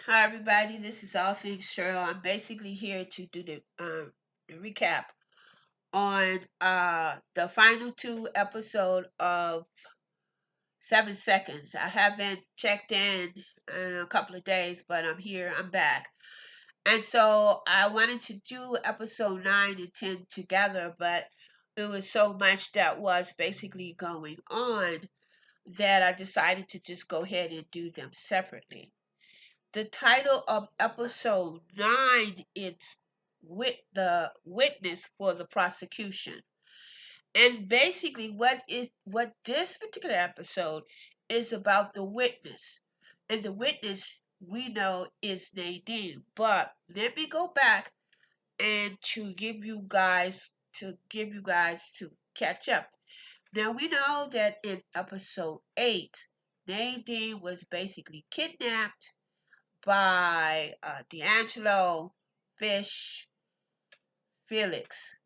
Hi everybody, this is All Things Cheryl. I'm basically here to do the recap on the final two episode of 7 Seconds. I haven't checked in a couple of days, but I'm here. I'm back, and so I wanted to do episode 9 and 10 together, but it was so much that was basically going on that I decided to just go ahead and do them separately. The title of episode 9 is with the witness for the prosecution. And basically what this particular episode is about the witness. And the witness we know is Nadine. But let me go back and to catch up. Now we know that in episode 8, Nadine was basically kidnapped by D'Angelo, Fish, Felix.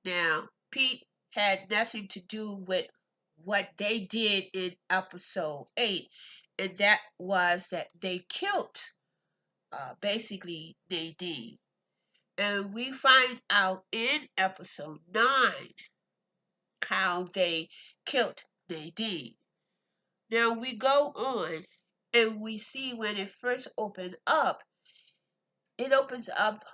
Now, Pete had nothing to do with what they did in episode 8, and that was that they killed basically Nadine. And we find out in episode 9 how they killed Nadine. Now we go on and we see when it first opened up, it opens up.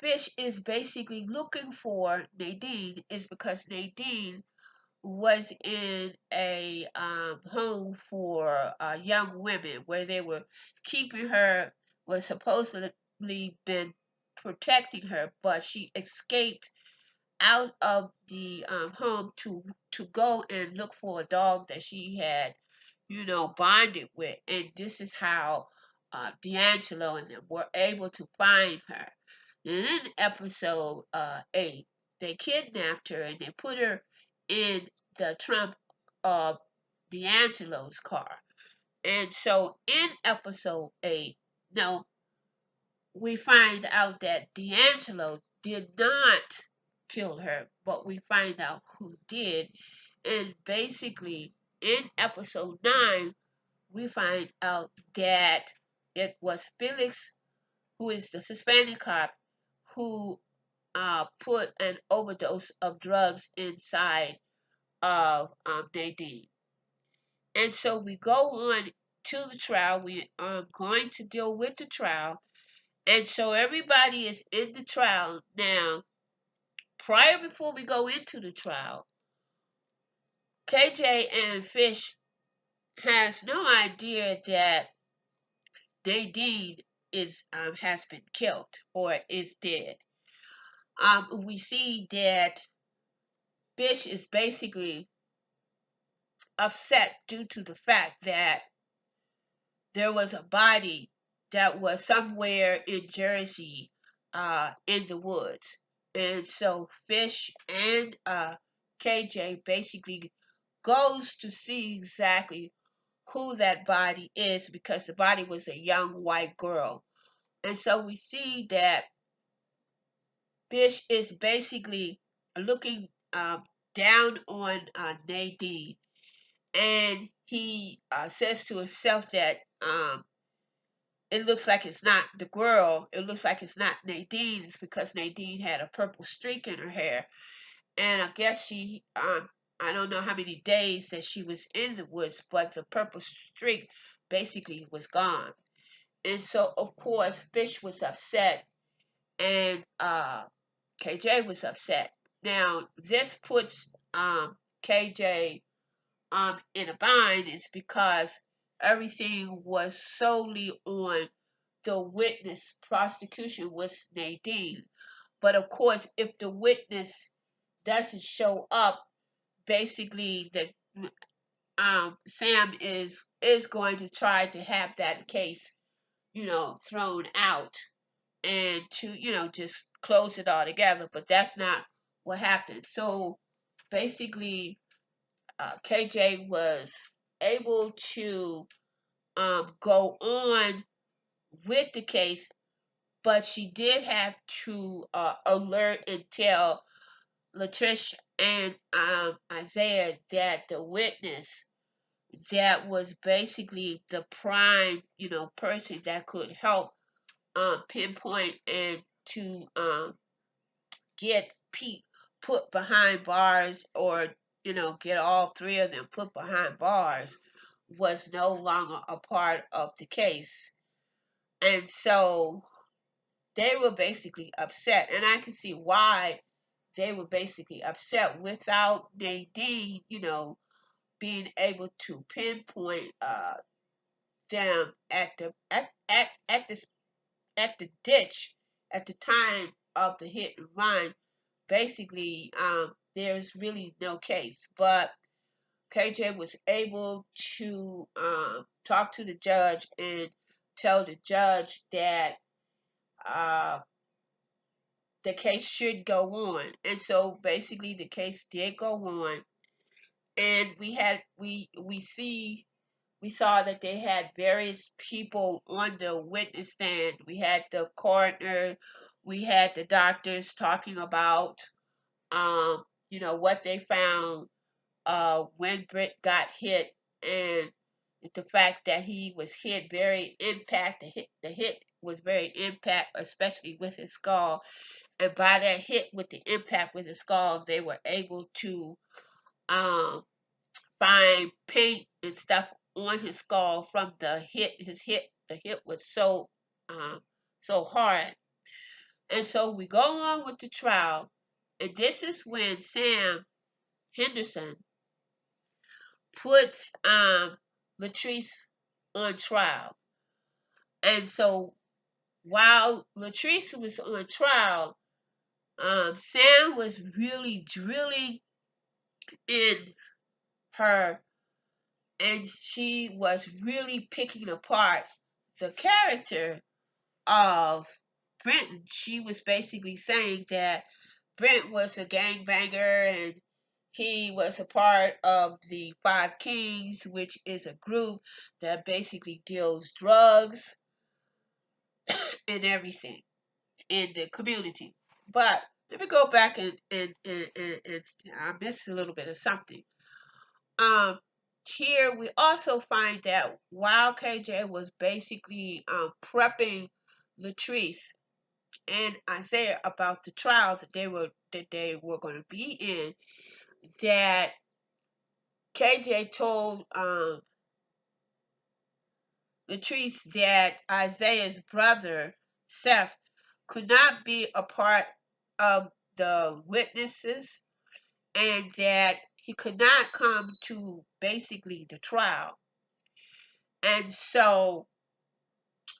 Fish is basically looking for Nadine is because Nadine was in a home for young women where they were keeping her, was supposedly been protecting her, but she escaped out of the home to go and look for a dog that she had, bonded with, and this is how D'Angelo and them were able to find her. And in episode 8, they kidnapped her and they put her in the trunk of D'Angelo's car. And so in episode 8, no, we find out that D'Angelo did not kill her, but we find out who did. And basically, in episode 9, we find out that it was Felix, who is the Hispanic cop, who put an overdose of drugs inside of Nadine. And so we go on to the trial. We are going to deal with the trial. And so everybody is in the trial now. Before we go into the trial, KJ and Fish has no idea that Nadine is has been killed or is dead. We see that Fish is basically upset due to the fact that there was a body that was somewhere in Jersey, in the woods. And so Fish and KJ basically goes to see exactly who that body is because the body was a young white girl. And so we see that Fish is basically looking down on Nadine, and he says to himself that it looks like it's not the girl. It looks like it's not Nadine. It's because Nadine had a purple streak in her hair, and I guess I don't know how many days that she was in the woods, but the purple streak basically was gone. And so, of course, Fish was upset, and KJ was upset. Now, this puts KJ in a bind is because everything was solely on the witness. Prosecution was Nadine. But of course, if the witness doesn't show up, basically the Sam is going to try to have that case, thrown out and to, just close it all together. But that's not what happened. So basically, KJ was able to go on with the case, but she did have to alert and tell Latricia and Isaiah that the witness that was basically the prime, person that could help pinpoint and to get Pete put behind bars, or get all three of them put behind bars, was no longer a part of the case. And so they were basically upset, and I can see why they were basically upset without Nadine, being able to pinpoint them at the ditch at the time of the hit and run. Basically, there's really no case. But KJ was able to talk to the judge and tell the judge that uh, the case should go on. And so basically the case did go on. And we saw that they had various people on the witness stand. We had the coroner, we had the doctors talking about what they found when Britt got hit, and the fact that he was hit very impact. The hit was very impact, especially with his skull. And by that hit with the impact with his skull, they were able to um, find paint and stuff on his skull from the hit. The hit was um, so hard. And so we go on with the trial, and this is when Sam Henderson puts Latrice on trial. And so while Latrice was on trial, Sam was really drilling in her, and she was really picking apart the character of Brenton. She was basically saying that Brent was a gangbanger, and he was a part of the Five Kings, which is a group that basically deals drugs and everything in the community. But let me go back and I missed a little bit of something. Um, Here we also find that while KJ was basically prepping Latrice and Isaiah about the trials that they were going to be in, that KJ told Latrice that Isaiah's brother Seth could not be a part of the witnesses, and that he could not come to basically the trial. And so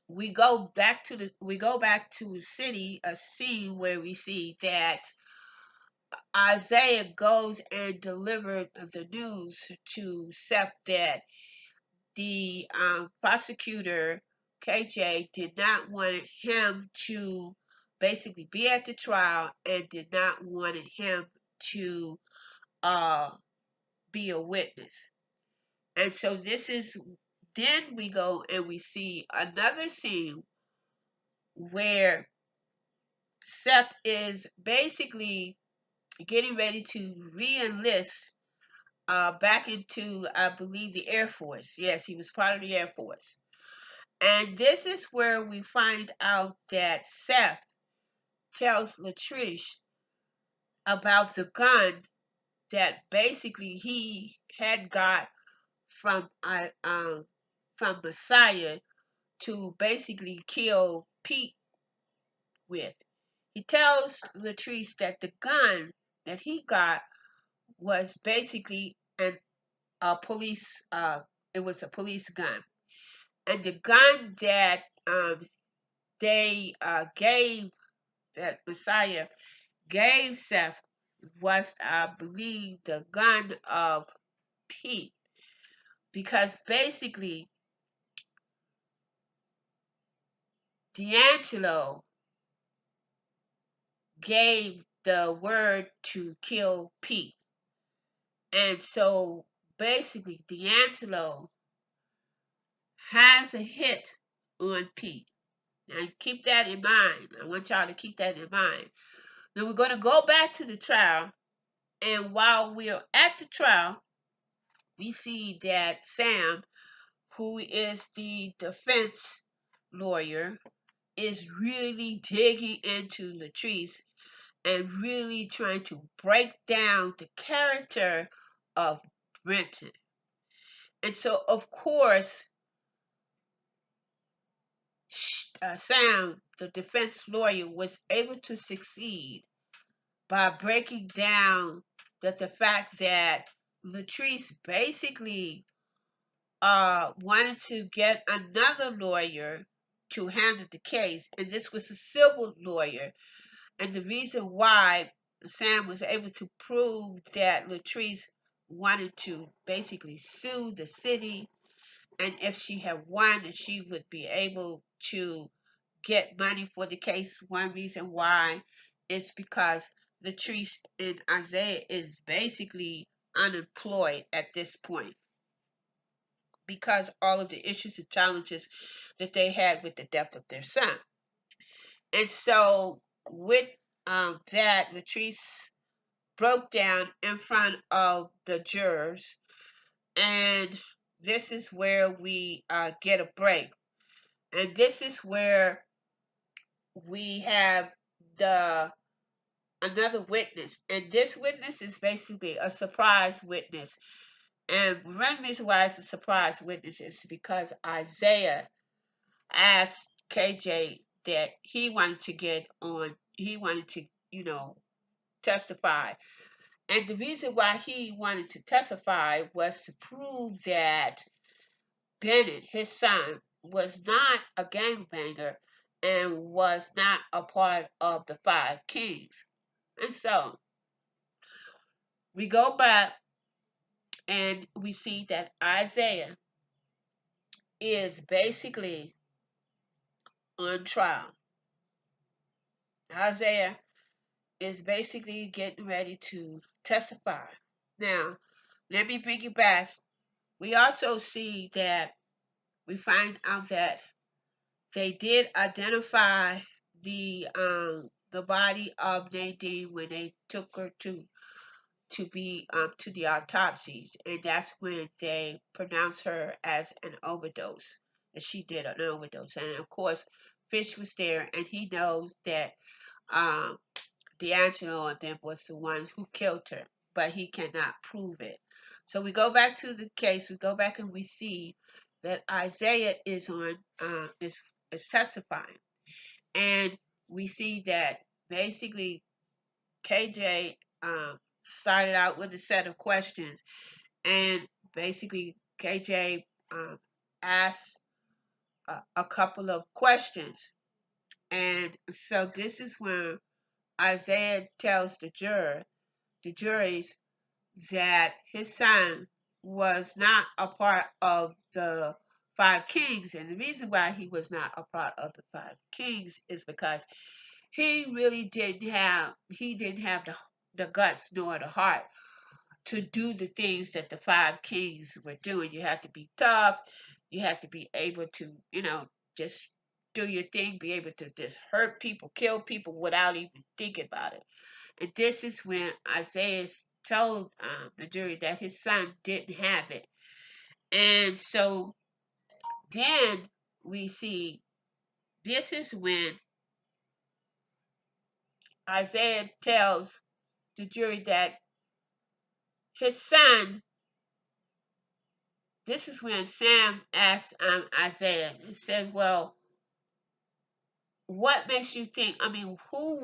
we go back to a scene where we see that Isaiah goes and delivered the news to Seth that the prosecutor KJ did not want him to basically be at the trial, and did not want him to uh, be a witness. And so then we go and we see another scene where Seth is basically getting ready to re-enlist back into, I believe, the Air Force. Yes, he was part of the Air Force. And this is where we find out that Seth tells Latrice about the gun that basically he had got from Messiah to basically kill Pete with. He tells Latrice that the gun that he got was basically a police. It was a police gun, and the gun that they gave that Messiah gave Seth was, I believe, the gun of Pete, because basically D'Angelo gave the word to kill Pete. And so basically D'Angelo has a hit on Pete. Now keep that in mind. I want y'all to keep that in mind. Then we're going to go back to the trial. And while we're at the trial, we see that Sam, who is the defense lawyer, is really digging into Latrice and really trying to break down the character of Brenton. And so, of course, Sam, the defense lawyer, was able to succeed by breaking down the fact that Latrice basically wanted to get another lawyer to handle the case, and this was a civil lawyer. And the reason why Sam was able to prove that Latrice wanted to basically sue the city, and if she had won, that she would be able to get money for the case. One reason why is because Latrice and Isaiah is basically unemployed at this point because all of the issues and challenges that they had with the death of their son. And so with that, Latrice broke down in front of the jurors, and this is where we get a break. And this is where we have the another witness, and this witness is basically a surprise witness. And one reason why it's a surprise witness is because Isaiah asked KJ that he wanted to get on, he wanted to, testify. And the reason why he wanted to testify was to prove that Bennett, his son, was not a gangbanger and was not a part of the Five Kings. And so we go back and we see that Isaiah is basically on trial. Isaiah is basically getting ready to testify. Now, let me bring you back. We also see that we find out that they did identify the body of Nadine when they took her to be to the autopsies, and that's when they pronounced her as an overdose, that she did an overdose. And of course, Fish was there, and he knows that um, D'Angelo and them was the ones who killed her, but he cannot prove it. So we go back to the case. We go back and we see that Isaiah is testifying, and we see that basically KJ started out with a set of questions, and basically KJ asked a couple of questions, and so this is when Isaiah tells the juries, that his son was not a part of the Five Kings, and the reason why he was not a part of the Five Kings is because he didn't have the guts nor the heart to do the things that the Five Kings were doing. You have to be tough. You have to be able to, just do your thing, be able to just hurt people, kill people without even thinking about it. And this is when Isaiah told the jury that his son didn't have it. And so then we see this is when Isaiah tells the jury that his son, this is when Sam asked Isaiah and said, well, what makes you think, I mean, who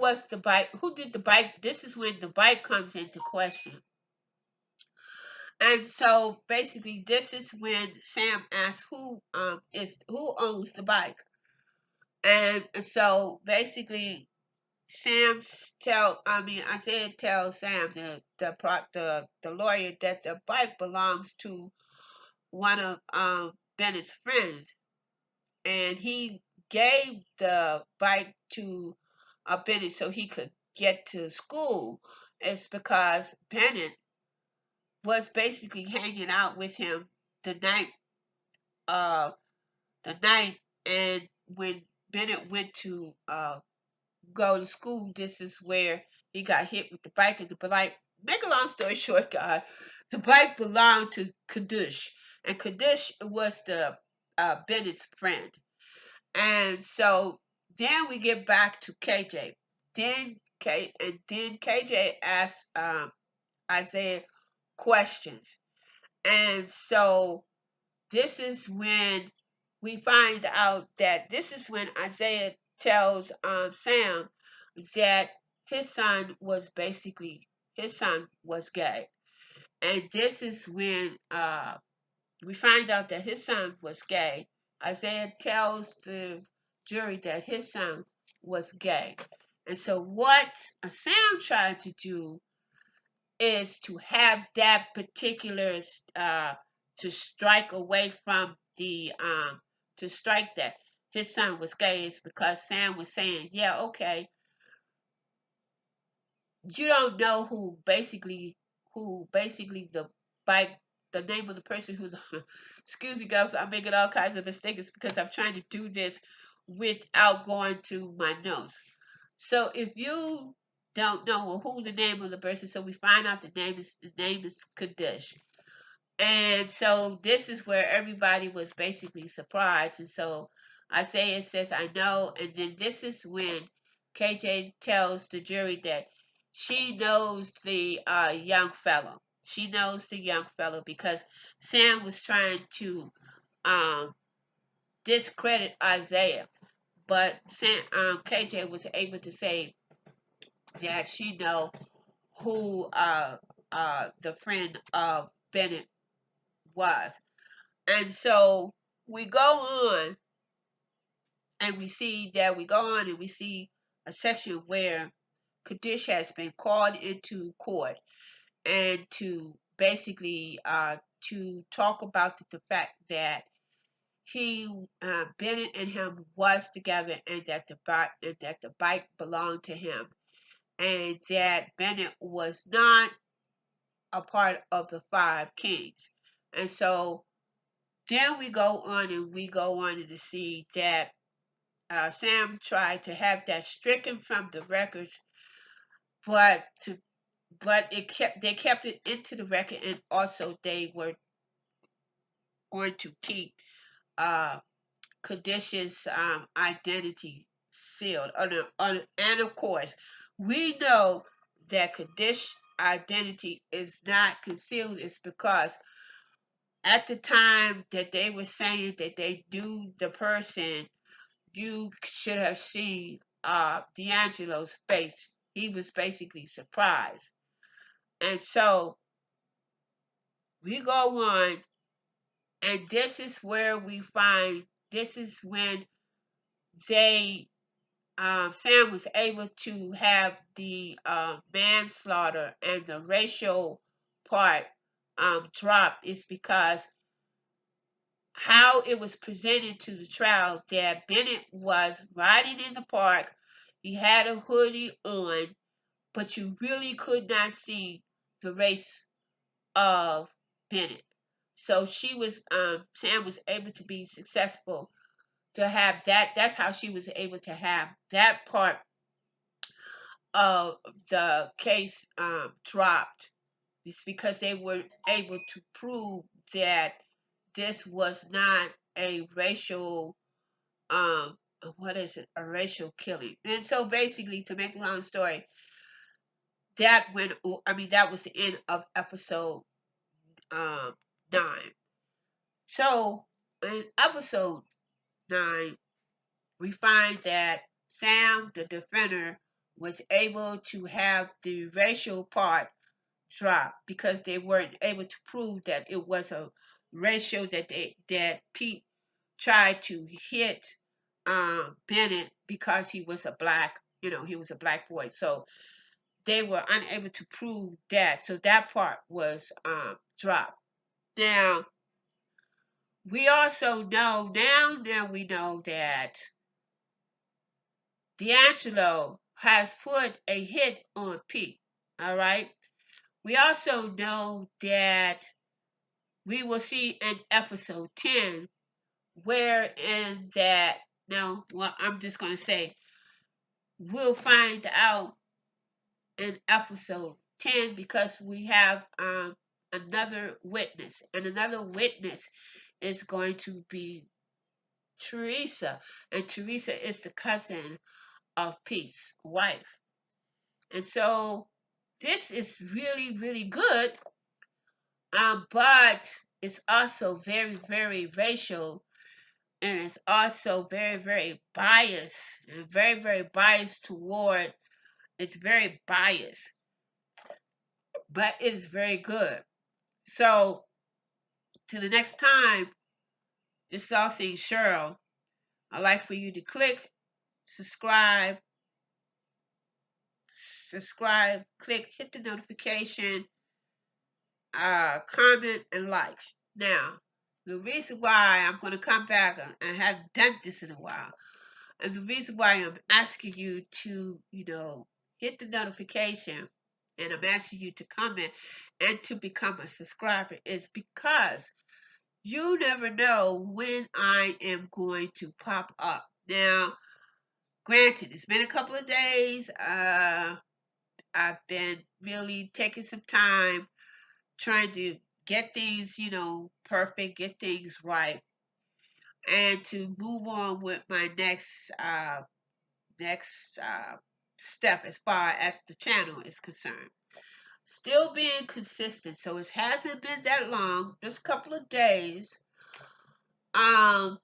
did the bike? This is when the bike comes into question. And so basically this is when Sam asks who owns the bike. And so basically Isaiah tells Sam, the lawyer, that the bike belongs to one of Bennett's friends, and he gave the bike to Bennett so he could get to school. It's because Bennett was basically hanging out with him the night uh the night and when Bennett went to go to school, this is where he got hit with the bike. And the bike, make a long story short, guys, The bike belonged to Kadush, and Kadush was the Bennett's friend. And so then we get back to KJ. Then KJ asks Isaiah questions, and so this is when we find out that this is when Isaiah tells Sam that his son was basically his son was gay, and this is when we find out that his son was gay. Isaiah tells the jury that his son was gay. And so, what Sam tried to do is to have that particular, to strike away from to strike that his son was gay, is because Sam was saying, yeah, okay, you don't know who basically by the name of the person who excuse me guys, I'm making all kinds of mistakes because I'm trying to do this without going to my notes. So if you don't know, well, who the name of the person, so we find out the name is Kadesh. And so this is where everybody was basically surprised. And so Isaiah says, I know. And then this is when KJ tells the jury that she knows the young fellow. She knows the young fellow because Sam was trying to um, discredit Isaiah. But KJ was able to say that she know who the friend of Bennett was. And so we go on and we see a section where Kadish has been called into court and to basically to talk about the fact that he Bennett and him was together, and that the bike belonged to him, and that Bennett was not a part of the five kings. And so then we go on to see that Sam tried to have that stricken from the records, but to but they kept it into the record, and also they were going to keep uh, Kadish's identity sealed. And of course, we know that Kadish identity is not concealed. It's because at the time that they were saying that they knew the person, you should have seen D'Angelo's face. He was basically surprised. And so we go on, and this is where we find this is when they Sam was able to have the manslaughter and the racial part dropped, is because how it was presented to the trial that Bennett was riding in the park. He had a hoodie on, but you really could not see the race of Bennett. So Sam was able to be successful to have that. That's how she was able to have that part of the case dropped. It's because they were able to prove that this was not a racial what is it, a racial killing. And so basically, to make a long story, that was the end of episode um 9. So in episode 9, we find that Sam the defender was able to have the racial part dropped because they weren't able to prove that it was a racial, that Pete tried to hit Bennett because he was a black, he was a black boy. So they were unable to prove that. So that part was dropped. Now we also know now we know that D'Angelo has put a hit on Pete. All right. We also know that we will see in episode 10 where in that now well I'm just going to say we'll find out in episode 10 because we have another witness. And another witness is going to be Teresa. And Teresa is the cousin of Pete's wife. And so this is really, really good. But it's also very, very racial, and it's also very, very biased, and very, very biased toward, it's very biased, but it's very good. So, to the next time, this is all things Cheryl. I'd like for you to click, subscribe, click, hit the notification, comment, and like. Now, the reason why I'm going to come back, I hadn't done this in a while, and the reason why I'm asking you to, hit the notification, and I'm asking you to comment and to become a subscriber is because you never know when I am going to pop up. Now, granted, it's been a couple of days. I've been really taking some time trying to get things, perfect, get things right, and to move on with my next step as far as the channel is concerned. Still being consistent, so it hasn't been that long, just a couple of days. Um,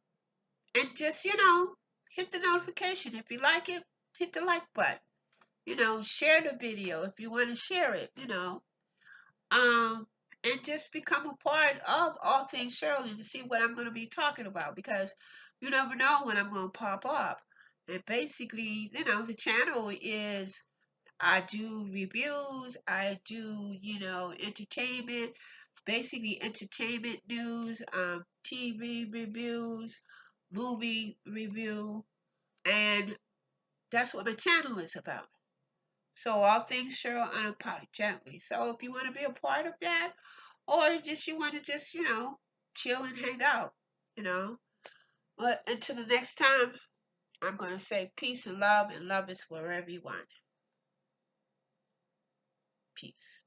and just hit the notification if you like it. Hit the like button. Share the video if you want to share it. Um, and just become a part of all things Shirley to see what I'm going to be talking about because you never know when I'm going to pop up. And basically, the channel is I do reviews, I do, entertainment, basically entertainment news, TV reviews, movie review, and that's what my channel is about. So all things Cheryl unapologetically. So if you want to be a part of that, or just you want to just, chill and hang out, you know. But until the next time, I'm going to say peace and love is wherever you want. Peace.